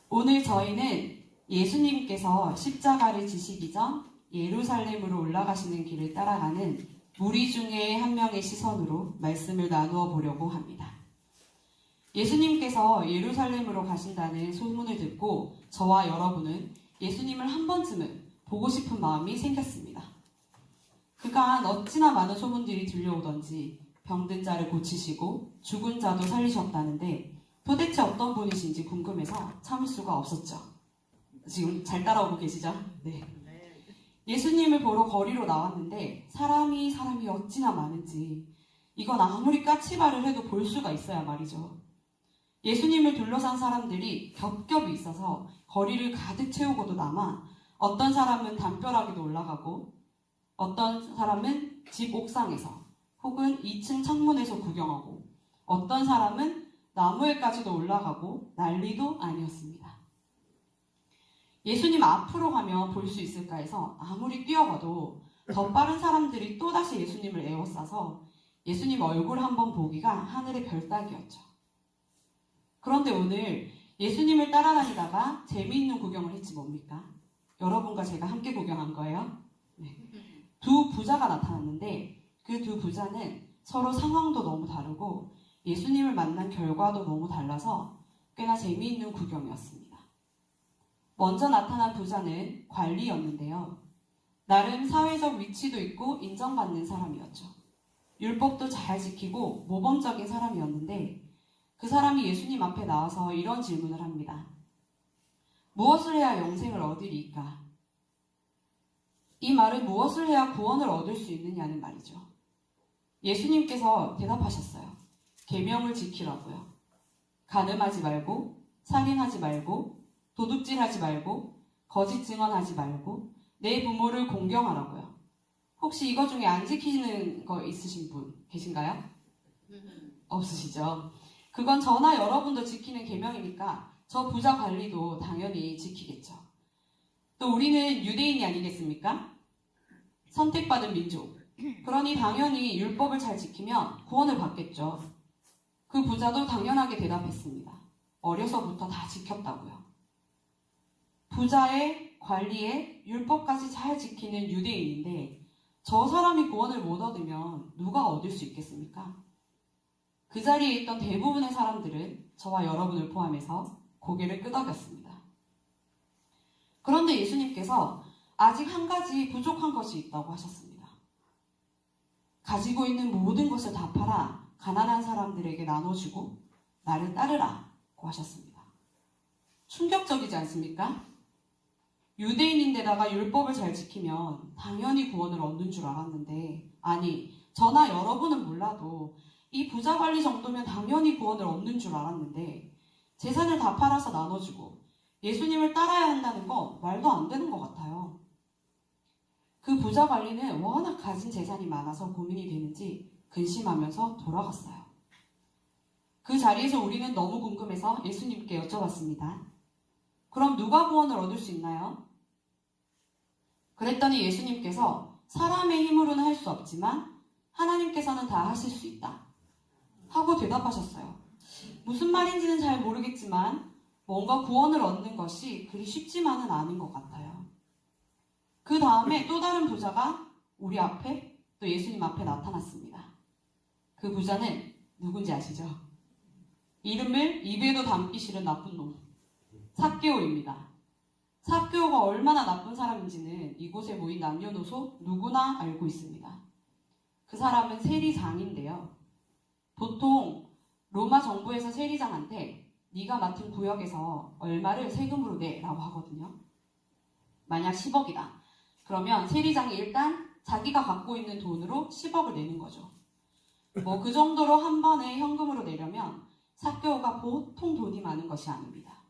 오늘 저희는 예수님께서 십자가를 지시기 전 예루살렘으로 올라가시는 길을 따라가는 무리 중에 한 명의 시선으로 말씀을 나누어 보려고 합니다. 예수님께서 예루살렘으로 가신다는 소문을 듣고 저와 여러분은 예수님을 한 번쯤은 보고 싶은 마음이 생겼습니다. 그간 어찌나 많은 소문들이 들려오던지 병든 자를 고치시고 죽은 자도 살리셨다는데 도대체 어떤 분이신지 궁금해서 참을 수가 없었죠. 지금 잘 따라오고 계시죠? 네. 예수님을 보러 거리로 나왔는데 사람이 어찌나 많은지 이건 아무리 까치발을 해도 볼 수가 있어야 말이죠. 예수님을 둘러싼 사람들이 겹겹이 있어서 거리를 가득 채우고도 남아 어떤 사람은 담벼락에도 올라가고 어떤 사람은 집 옥상에서 혹은 2층 창문에서 구경하고 어떤 사람은 나무에까지도 올라가고 난리도 아니었습니다. 예수님 앞으로 가면 볼 수 있을까 해서 아무리 뛰어가도 더 빠른 사람들이 또다시 예수님을 에워싸서 예수님 얼굴 한번 보기가 하늘의 별 따기였죠. 그런데 오늘 예수님을 따라다니다가 재미있는 구경을 했지 뭡니까? 여러분과 제가 함께 구경한 거예요. 네. 두 부자가 나타났는데 그 두 부자는 서로 상황도 너무 다르고 예수님을 만난 결과도 너무 달라서 꽤나 재미있는 구경이었습니다. 먼저 나타난 부자는 관리였는데요. 나름 사회적 위치도 있고 인정받는 사람이었죠. 율법도 잘 지키고 모범적인 사람이었는데 그 사람이 예수님 앞에 나와서 이런 질문을 합니다. 무엇을 해야 영생을 얻으리이까? 이 말은 무엇을 해야 구원을 얻을 수 있느냐는 말이죠. 예수님께서 대답하셨어요. 계명을 지키라고요. 간음하지 말고, 살인하지 말고, 도둑질하지 말고, 거짓 증언하지 말고, 내 부모를 공경하라고요. 혹시 이거 중에 안 지키는 거 있으신 분 계신가요? 없으시죠? 그건 저나 여러분도 지키는 계명이니까 저 부자 관리도 당연히 지키겠죠. 또 우리는 유대인이 아니겠습니까? 선택받은 민족. 그러니 당연히 율법을 잘 지키면 구원을 받겠죠. 그 부자도 당연하게 대답했습니다. 어려서부터 다 지켰다고요. 부자의 관리에 율법까지 잘 지키는 유대인인데 저 사람이 구원을 못 얻으면 누가 얻을 수 있겠습니까? 그 자리에 있던 대부분의 사람들은 저와 여러분을 포함해서 고개를 끄덕였습니다. 그런데 예수님께서 아직 한 가지 부족한 것이 있다고 하셨습니다. 가지고 있는 모든 것을 다 팔아 가난한 사람들에게 나눠주고 나를 따르라고 하셨습니다. 충격적이지 않습니까? 유대인인데다가 율법을 잘 지키면 당연히 구원을 얻는 줄 알았는데 아니 저나 여러분은 몰라도 이 부자 관리 정도면 당연히 구원을 얻는 줄 알았는데 재산을 다 팔아서 나눠주고 예수님을 따라야 한다는 거 말도 안 되는 것 같아요. 그 부자 관리는 워낙 가진 재산이 많아서 고민이 되는지 근심하면서 돌아갔어요. 그 자리에서 우리는 너무 궁금해서 예수님께 여쭤봤습니다. 그럼 누가 구원을 얻을 수 있나요? 그랬더니 예수님께서 사람의 힘으로는 할 수 없지만 하나님께서는 다 하실 수 있다 하고 대답하셨어요. 무슨 말인지는 잘 모르겠지만 뭔가 구원을 얻는 것이 그리 쉽지만은 않은 것 같아요. 그 다음에 또 다른 부자가 우리 앞에 또 예수님 앞에 나타났습니다. 그 부자는 누군지 아시죠? 이름을 입에도 담기 싫은 나쁜 놈 삭개오입니다. 삭개오가 얼마나 나쁜 사람인지는 이곳에 모인 남녀노소 누구나 알고 있습니다. 그 사람은 세리장인데요. 보통 로마 정부에서 세리장한테 네가 맡은 구역에서 얼마를 세금으로 내라고 하거든요. 만약 10억이다. 그러면 세리장이 일단 자기가 갖고 있는 돈으로 10억을 내는 거죠. 뭐 그 정도로 한 번에 현금으로 내려면 삭개오가 보통 돈이 많은 것이 아닙니다.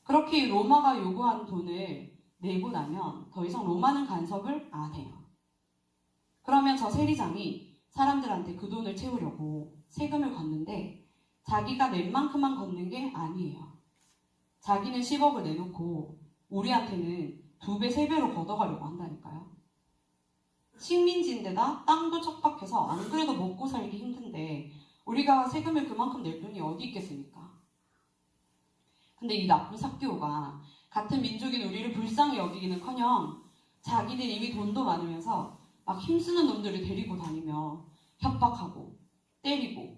그렇게 로마가 요구한 돈을 내고 나면 더 이상 로마는 간섭을 안 해요. 그러면 저 세리장이 사람들한테 그 돈을 채우려고 세금을 걷는데 자기가 낸 만큼만 걷는 게 아니에요. 자기는 10억을 내놓고 우리한테는 2배, 3배로 걷어가려고 한다니까요. 식민지인데다 땅도 척박해서 안 그래도 먹고 살기 힘든데 우리가 세금을 그만큼 낼 돈이 어디 있겠습니까? 근데 이 나쁜 삭개오가 같은 민족인 우리를 불쌍히 여기기는커녕 자기는 이미 돈도 많으면서 막 힘쓰는 놈들을 데리고 다니며 협박하고 때리고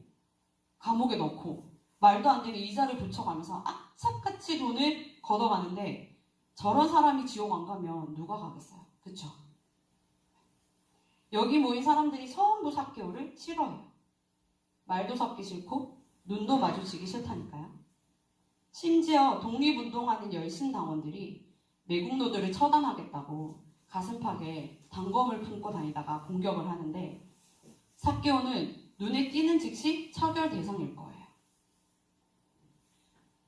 감옥에 넣고 말도 안 되는 이자를 붙여가면서 악착같이 돈을 걷어가는데 저런 사람이 지옥 안 가면 누가 가겠어요? 그쵸? 여기 모인 사람들이 전부 삭개오를 싫어해요. 말도 섞기 싫고 눈도 마주치기 싫다니까요. 심지어 독립운동하는 열심당원들이 매국노들을 처단하겠다고 가슴팍에 단검을 품고 다니다가 공격을 하는데 삭개오는 눈에 띄는 즉시 차별 대상일 거예요.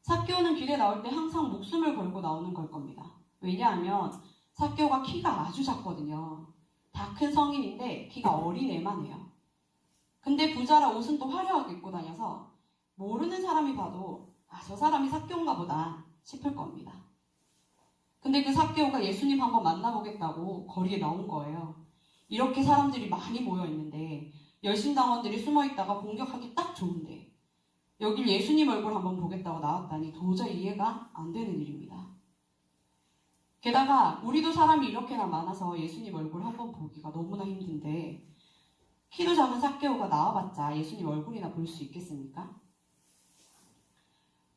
삭개오는 길에 나올 때 항상 목숨을 걸고 나오는 걸 겁니다. 왜냐하면 삭개오가 키가 아주 작거든요. 다 큰 성인인데 키가 어린 애만 해요. 근데 부자라 옷은 또 화려하게 입고 다녀서 모르는 사람이 봐도 저 사람이 삭개오인가 보다 싶을 겁니다. 근데 그 삭개오가 예수님 한번 만나보겠다고 거리에 나온 거예요. 이렇게 사람들이 많이 모여 있는데 열심당원들이 숨어 있다가 공격하기 딱 좋은데 여길 예수님 얼굴 한번 보겠다고 나왔다니 도저히 이해가 안 되는 일입니다. 게다가 우리도 사람이 이렇게나 많아서 예수님 얼굴 한번 보기가 너무나 힘든데 키도 작은 삭개오가 나와봤자 예수님 얼굴이나 볼 수 있겠습니까?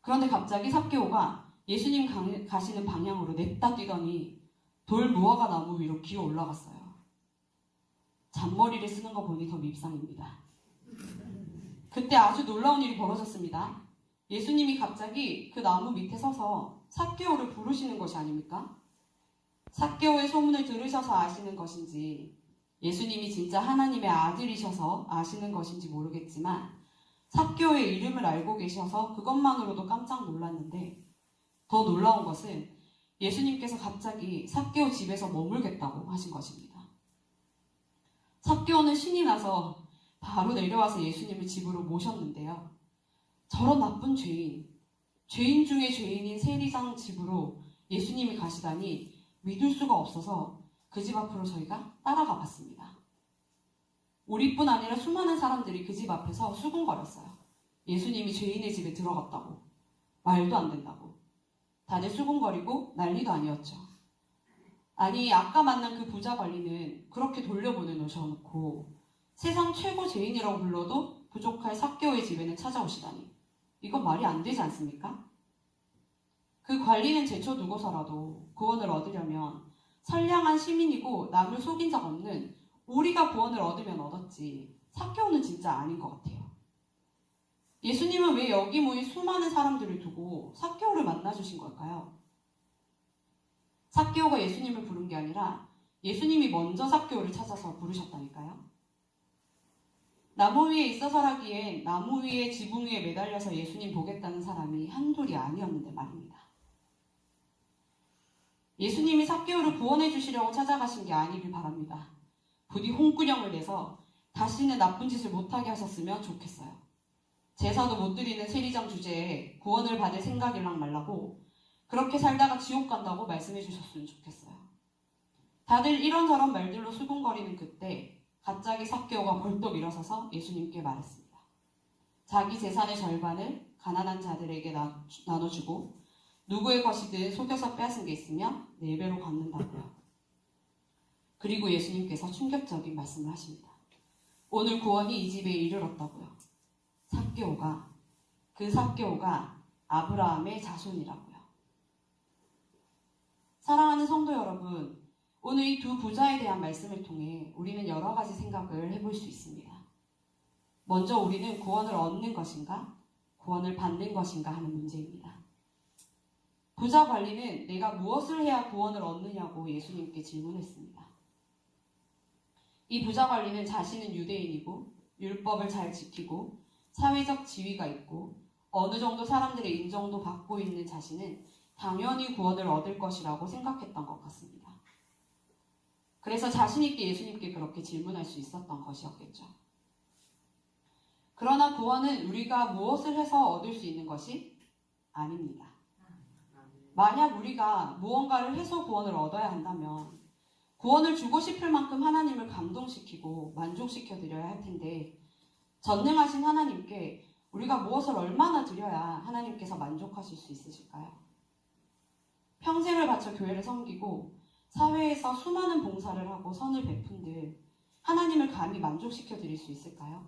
그런데 갑자기 삭개오가 예수님 가시는 방향으로 냅다 뛰더니 돌 무화과 나무 위로 기어 올라갔어요. 잔머리를 쓰는 거 보니 더 밉상입니다. 그때 아주 놀라운 일이 벌어졌습니다. 예수님이 갑자기 그 나무 밑에 서서 삭개오를 부르시는 것이 아닙니까? 삭개오의 소문을 들으셔서 아시는 것인지 예수님이 진짜 하나님의 아들이셔서 아시는 것인지 모르겠지만 삭개오의 이름을 알고 계셔서 그것만으로도 깜짝 놀랐는데 더 놀라운 것은 예수님께서 갑자기 삭개오 집에서 머물겠다고 하신 것입니다. 삭개오는 신이 나서 바로 내려와서 예수님을 집으로 모셨는데요. 저런 나쁜 죄인 중에 죄인인 세리장 집으로 예수님이 가시다니 믿을 수가 없어서 그 집 앞으로 저희가 따라가 봤습니다. 우리뿐 아니라 수많은 사람들이 그 집 앞에서 수군거렸어요. 예수님이 죄인의 집에 들어갔다고. 말도 안 된다고. 다들 수군거리고 난리도 아니었죠. 아니 아까 만난 그 부자 관리는 그렇게 돌려보내놓으셔놓고 세상 최고 죄인이라고 불러도 부족할 삭개오의 집에는 찾아오시다니 이건 말이 안 되지 않습니까? 그 관리는 제쳐두고서라도 구원을 얻으려면 선량한 시민이고 남을 속인 적 없는 우리가 구원을 얻으면 얻었지 삭개오는 진짜 아닌 것 같아요. 예수님은 왜 여기 모인 수많은 사람들을 두고 삭개오를 만나주신 걸까요? 삭개오가 예수님을 부른 게 아니라 예수님이 먼저 삭개오를 찾아서 부르셨다니까요. 나무 위에 있어서라기엔 나무 위에 지붕 위에 매달려서 예수님 보겠다는 사람이 한둘이 아니었는데 말입니다. 예수님이 삭개오를 구원해 주시려고 찾아가신 게 아니길 바랍니다. 부디 홍군형을 내서 다시는 나쁜 짓을 못하게 하셨으면 좋겠어요. 제사도 못 드리는 세리장 주제에 구원을 받을 생각이랑 말라고 그렇게 살다가 지옥 간다고 말씀해 주셨으면 좋겠어요. 다들 이런저런 말들로 수군거리는 그때 갑자기 삭개오가 벌떡 일어서서 예수님께 말했습니다. 자기 재산의 절반을 가난한 자들에게 나눠주고 누구의 것이든 속여서 빼앗은 게 있으면 4배로 갚는다고요. 그리고 예수님께서 충격적인 말씀을 하십니다. 오늘 구원이 이 집에 이르렀다고요. 그 삭개오가 아브라함의 자손이라고요. 사랑하는 성도 여러분, 오늘 이 두 부자에 대한 말씀을 통해 우리는 여러 가지 생각을 해볼 수 있습니다. 먼저 우리는 구원을 얻는 것인가, 구원을 받는 것인가 하는 문제입니다. 부자 관리는 내가 무엇을 해야 구원을 얻느냐고 예수님께 질문했습니다. 이 부자 관리는 자신은 유대인이고 율법을 잘 지키고 사회적 지위가 있고 어느 정도 사람들의 인정도 받고 있는 자신은 당연히 구원을 얻을 것이라고 생각했던 것 같습니다. 그래서 자신 있게 예수님께 그렇게 질문할 수 있었던 것이었겠죠. 그러나 구원은 우리가 무엇을 해서 얻을 수 있는 것이 아닙니다. 만약 우리가 무언가를 해서 구원을 얻어야 한다면 구원을 주고 싶을 만큼 하나님을 감동시키고 만족시켜 드려야 할 텐데 전능하신 하나님께 우리가 무엇을 얼마나 드려야 하나님께서 만족하실 수 있으실까요? 평생을 바쳐 교회를 섬기고 사회에서 수많은 봉사를 하고 선을 베푼들 하나님을 감히 만족시켜 드릴 수 있을까요?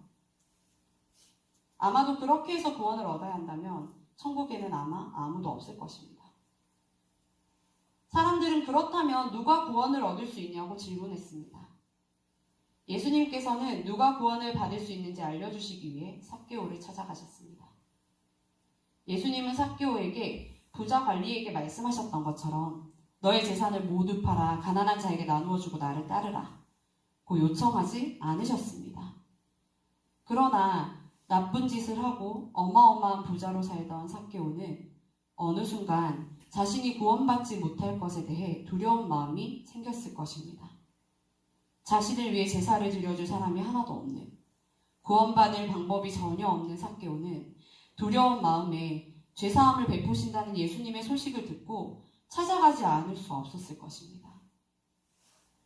아마도 그렇게 해서 구원을 얻어야 한다면 천국에는 아마 아무도 없을 것입니다. 사람들은 그렇다면 누가 구원을 얻을 수 있냐고 질문했습니다. 예수님께서는 누가 구원을 받을 수 있는지 알려주시기 위해 삭개오를 찾아가셨습니다. 예수님은 삭개오에게 부자 관리에게 말씀하셨던 것처럼 너의 재산을 모두 팔아 가난한 자에게 나누어주고 나를 따르라 고 요청하지 않으셨습니다. 그러나 나쁜 짓을 하고 어마어마한 부자로 살던 삭개오는 어느 순간 자신이 구원받지 못할 것에 대해 두려운 마음이 생겼을 것입니다. 자신을 위해 제사를 드려줄 사람이 하나도 없는, 구원받을 방법이 전혀 없는 삭개오는 두려운 마음에 죄사함을 베푸신다는 예수님의 소식을 듣고 찾아가지 않을 수 없었을 것입니다.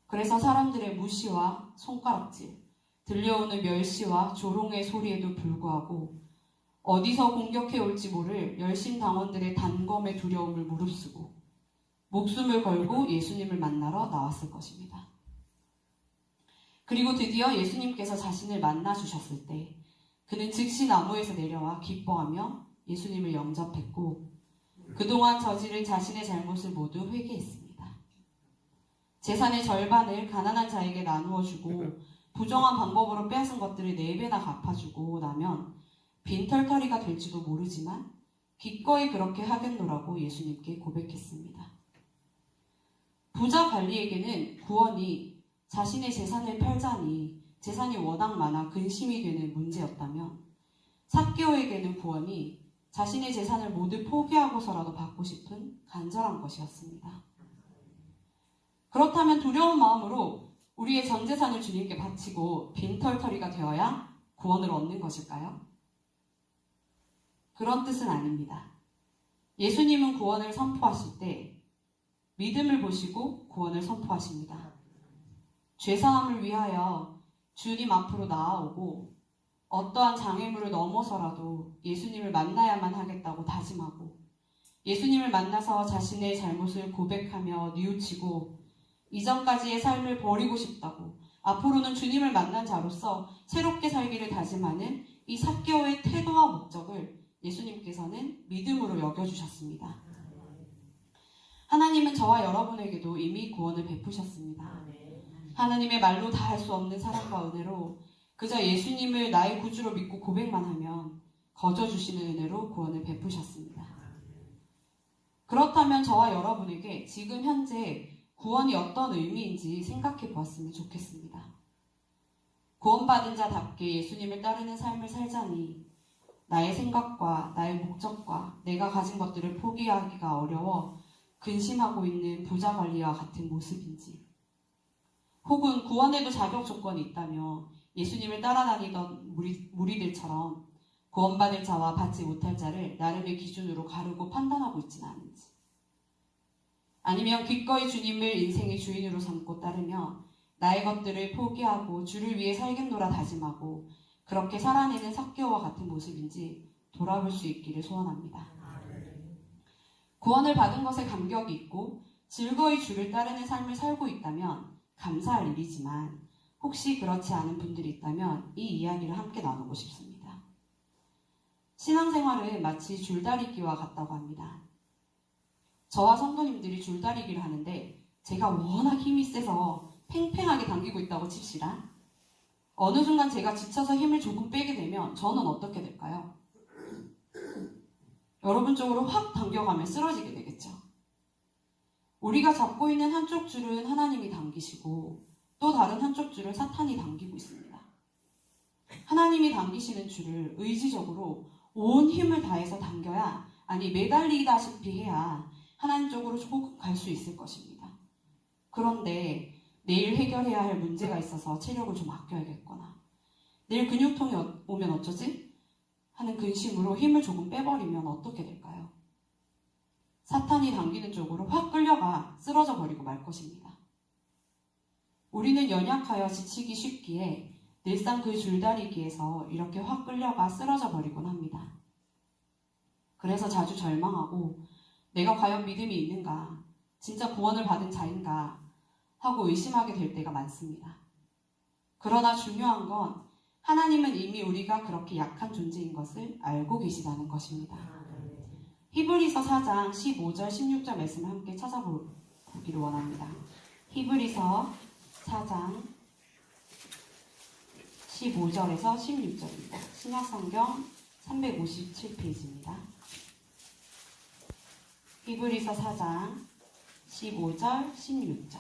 그래서 사람들의 무시와 손가락질, 들려오는 멸시와 조롱의 소리에도 불구하고 어디서 공격해 올지 모를 열심당원들의 단검의 두려움을 무릅쓰고 목숨을 걸고 예수님을 만나러 나왔을 것입니다. 그리고 드디어 예수님께서 자신을 만나 주셨을 때 그는 즉시 나무에서 내려와 기뻐하며 예수님을 영접했고 그동안 저지른 자신의 잘못을 모두 회개했습니다. 재산의 절반을 가난한 자에게 나누어 주고 부정한 방법으로 빼앗은 것들을 4배나 갚아주고 나면 빈털터리가 될지도 모르지만 기꺼이 그렇게 하겠노라고 예수님께 고백했습니다. 부자 관리에게는 구원이 자신의 재산을 팔자니 재산이 워낙 많아 근심이 되는 문제였다면 삭개오에게는 구원이 자신의 재산을 모두 포기하고서라도 받고 싶은 간절한 것이었습니다. 그렇다면 두려운 마음으로 우리의 전 재산을 주님께 바치고 빈털터리가 되어야 구원을 얻는 것일까요? 그런 뜻은 아닙니다. 예수님은 구원을 선포하실 때 믿음을 보시고 구원을 선포하십니다. 죄사함을 위하여 주님 앞으로 나아오고 어떠한 장애물을 넘어서라도 예수님을 만나야만 하겠다고 다짐하고 예수님을 만나서 자신의 잘못을 고백하며 뉘우치고 이전까지의 삶을 버리고 싶다고 앞으로는 주님을 만난 자로서 새롭게 살기를 다짐하는 이 삭개오의 태도와 목적을 예수님께서는 믿음으로 여겨주셨습니다. 하나님은 저와 여러분에게도 이미 구원을 베푸셨습니다. 하나님의 말로 다 할 수 없는 사랑과 은혜로 그저 예수님을 나의 구주로 믿고 고백만 하면 거저주시는 은혜로 구원을 베푸셨습니다. 그렇다면 저와 여러분에게 지금 현재 구원이 어떤 의미인지 생각해 보았으면 좋겠습니다. 구원받은 자답게 예수님을 따르는 삶을 살자니 나의 생각과 나의 목적과 내가 가진 것들을 포기하기가 어려워 근심하고 있는 부자 관리와 같은 모습인지 혹은 구원에도 자격 조건이 있다며 예수님을 따라다니던 무리들처럼 구원받을 자와 받지 못할 자를 나름의 기준으로 가르고 판단하고 있지는 않은지 아니면 기꺼이 주님을 인생의 주인으로 삼고 따르며 나의 것들을 포기하고 주를 위해 살겠노라 다짐하고 그렇게 살아내는 삭개오와 같은 모습인지 돌아볼 수 있기를 소원합니다. 구원을 받은 것에 감격이 있고 즐거이 주를 따르는 삶을 살고 있다면 감사할 일이지만 혹시 그렇지 않은 분들이 있다면 이 이야기를 함께 나누고 싶습니다. 신앙생활은 마치 줄다리기와 같다고 합니다. 저와 성도님들이 줄다리기를 하는데 제가 워낙 힘이 세서 팽팽하게 당기고 있다고 칩시다. 어느 순간 제가 지쳐서 힘을 조금 빼게 되면 저는 어떻게 될까요? 여러분 쪽으로 확 당겨가면 쓰러지게 되겠죠. 우리가 잡고 있는 한쪽 줄은 하나님이 당기시고 또 다른 한쪽 줄을 사탄이 당기고 있습니다. 하나님이 당기시는 줄을 의지적으로 온 힘을 다해서 당겨야 아니 매달리다시피 해야 하나님 쪽으로 조금 갈 수 있을 것입니다. 그런데 내일 해결해야 할 문제가 있어서 체력을 좀 아껴야겠거나 내일 근육통이 오면 어쩌지? 하는 근심으로 힘을 조금 빼버리면 어떻게 될까요? 사탄이 당기는 쪽으로 확 끌려가 쓰러져 버리고 말 것입니다. 우리는 연약하여 지치기 쉽기에 늘상 그 줄다리기에서 이렇게 확 끌려가 쓰러져 버리곤 합니다. 그래서 자주 절망하고 내가 과연 믿음이 있는가, 진짜 구원을 받은 자인가 하고 의심하게 될 때가 많습니다. 그러나 중요한 건 하나님은 이미 우리가 그렇게 약한 존재인 것을 알고 계시다는 것입니다. 히브리서 4장 15절 16절 말씀을 함께 찾아보기를 원합니다. 히브리서 4장 15절에서 16절입니다. 신약성경 357페이지입니다. 히브리서 4장 15절 16절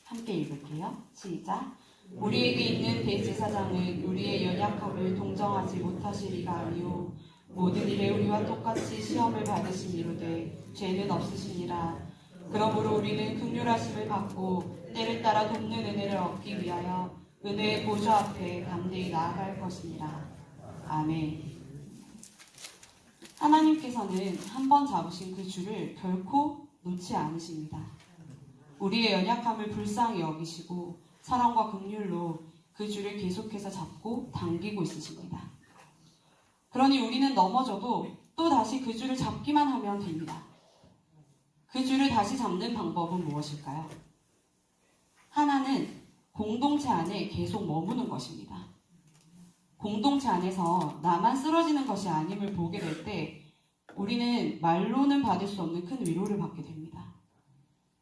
함께 읽을게요. 시작. 우리에게 있는 대제사장은 우리의 연약함을 동정하지 못하시리가 아니요 모든 일에 우리와 똑같이 시험을 받으시니로되 죄는 없으시니라. 그러므로 우리는 긍휼하심을 받고 때를 따라 돕는 은혜를 얻기 위하여 은혜의 보좌 앞에 담대히 나아갈 것이니라. 아멘. 하나님께서는 한 번 잡으신 그 줄을 결코 놓지 않으십니다. 우리의 연약함을 불쌍히 여기시고 사랑과 긍휼로 그 줄을 계속해서 잡고 당기고 있으십니다. 그러니 우리는 넘어져도 또 다시 그 줄을 잡기만 하면 됩니다. 그 줄을 다시 잡는 방법은 무엇일까요? 하나는 공동체 안에 계속 머무는 것입니다. 공동체 안에서 나만 쓰러지는 것이 아님을 보게 될 때 우리는 말로는 받을 수 없는 큰 위로를 받게 됩니다.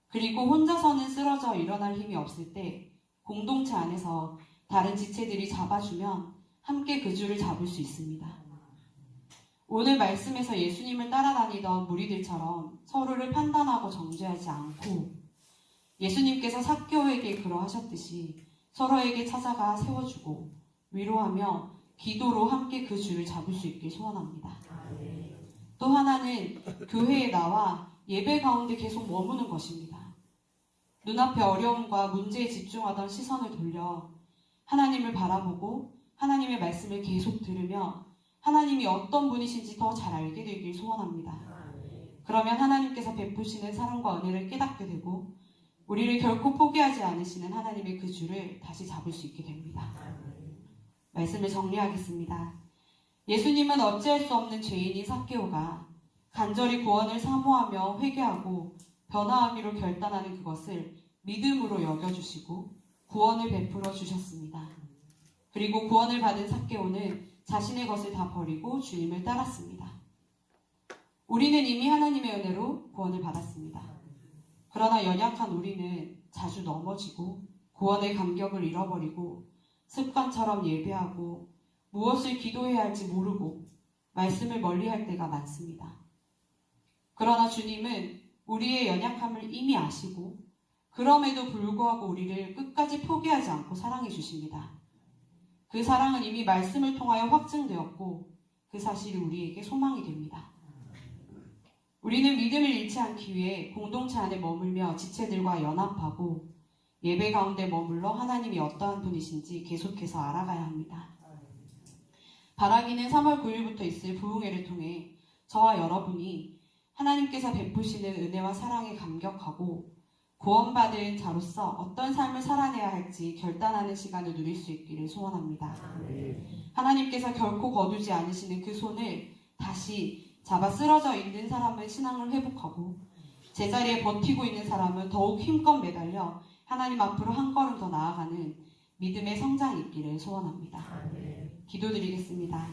그리고 혼자서는 쓰러져 일어날 힘이 없을 때 공동체 안에서 다른 지체들이 잡아주면 함께 그 줄을 잡을 수 있습니다. 오늘 말씀에서 예수님을 따라다니던 무리들처럼 서로를 판단하고 정죄하지 않고 예수님께서 삭개오에게 그러하셨듯이 서로에게 찾아가 세워주고 위로하며 기도로 함께 그 줄을 잡을 수 있길 소원합니다. 또 하나는 교회에 나와 예배 가운데 계속 머무는 것입니다. 눈앞의 어려움과 문제에 집중하던 시선을 돌려 하나님을 바라보고 하나님의 말씀을 계속 들으며 하나님이 어떤 분이신지 더 잘 알게 되길 소원합니다. 그러면 하나님께서 베푸시는 사랑과 은혜를 깨닫게 되고 우리를 결코 포기하지 않으시는 하나님의 그 줄을 다시 잡을 수 있게 됩니다. 말씀을 정리하겠습니다. 예수님은 어찌할 수 없는 죄인인 삭개오가 간절히 구원을 사모하며 회개하고 변화하기로 결단하는 그것을 믿음으로 여겨주시고 구원을 베풀어 주셨습니다. 그리고 구원을 받은 삭개오는 자신의 것을 다 버리고 주님을 따랐습니다. 우리는 이미 하나님의 은혜로 구원을 받았습니다. 그러나 연약한 우리는 자주 넘어지고 구원의 감격을 잃어버리고 습관처럼 예배하고 무엇을 기도해야 할지 모르고 말씀을 멀리할 때가 많습니다. 그러나 주님은 우리의 연약함을 이미 아시고 그럼에도 불구하고 우리를 끝까지 포기하지 않고 사랑해 주십니다. 그 사랑은 이미 말씀을 통하여 확증되었고 그 사실이 우리에게 소망이 됩니다. 우리는 믿음을 잃지 않기 위해 공동체 안에 머물며 지체들과 연합하고 예배 가운데 머물러 하나님이 어떠한 분이신지 계속해서 알아가야 합니다. 바라기는 3월 9일부터 있을 부흥회를 통해 저와 여러분이 하나님께서 베푸시는 은혜와 사랑에 감격하고 구원받은 자로서 어떤 삶을 살아내야 할지 결단하는 시간을 누릴 수 있기를 소원합니다. 하나님께서 결코 거두지 않으시는 그 손을 다시 잡아 쓰러져 있는 사람은 신앙을 회복하고 제자리에 버티고 있는 사람은 더욱 힘껏 매달려 하나님 앞으로 한 걸음 더 나아가는 믿음의 성장이 있기를 소원합니다. 기도드리겠습니다.